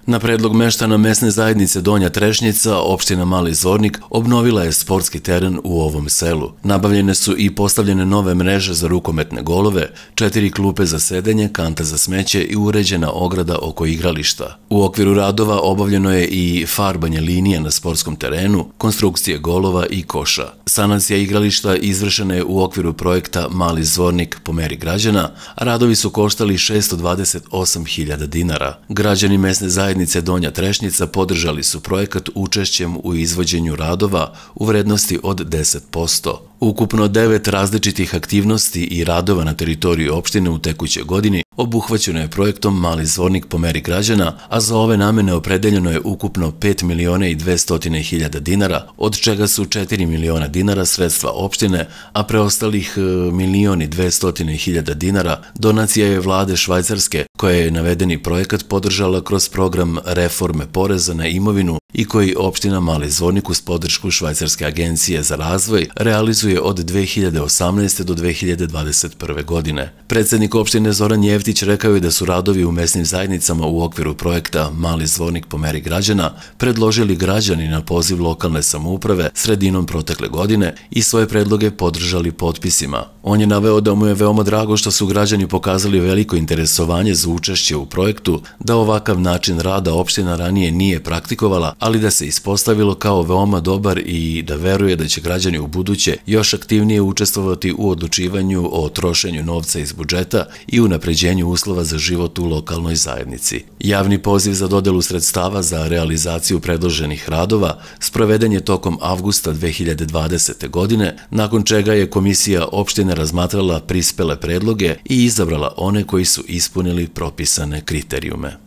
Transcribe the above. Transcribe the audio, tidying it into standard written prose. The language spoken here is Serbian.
Na predlog meštana mesne zajednice Donja Trešnjica, opština Mali Zvornik obnovila je sportski teren u ovom selu. Nabavljene su i postavljene nove mreže za rukometne golove, 4 klupe za sedenje, kanta za smeće i uređena ograda oko igrališta. U okviru radova obavljeno je i farbanje linije na sportskom terenu, konstrukcije golova i koša. Sanacija igrališta izvršena je u okviru projekta Mali Zvornik po meri građana, a radovi su koštali 628.000 dinara. Građani mesne zajednice Donja Trešnjica podržali su projekat učešćem u izvođenju radova u vrednosti od 10%. Ukupno 9 različitih aktivnosti i radova na teritoriji opštine u tekućoj godini obuhvaćeno je projektom Mali Zvornik po meri građana, a za ove namene opredeljeno je ukupno 5.200.000 dinara, od čega su 4 miliona dinara sredstva opštine, a preostalih 1.200.000 dinara donacija je vlade Švajcarske, koja je navedeni projekat podržala kroz program reforme poreza na imovinu i koji opština Mali Zvornik uz podršku Švajcarske agencije za razvoj realizuje od 2018. do 2021. godine. Predsednik opštine Zoran Jevtić rekao je da su radovi u mesnim zajednicama u okviru projekta Mali Zvornik po meri građana predložili građani na poziv lokalne samouprave sredinom protekle godine i svoje predloge podržali potpisima. On je naveo da mu je veoma drago što su građani pokazali veliko interesovanje za učešće u projektu, da ovakav način rada opština ranije nije praktikovala, ali da se ispostavilo kao veoma dobar i da veruje da će građani u buduće još aktivnije učestvovati u odlučivanju o trošenju novca iz budžeta i unapređenju uslova za život u lokalnoj zajednici. Javni poziv za dodelu sredstava za realizaciju predloženih radova sproveden je tokom avgusta 2020. godine, nakon čega je komisija opštine razmatrala prispele predloge i izabrala one koji su ispunili propisane kriterijume.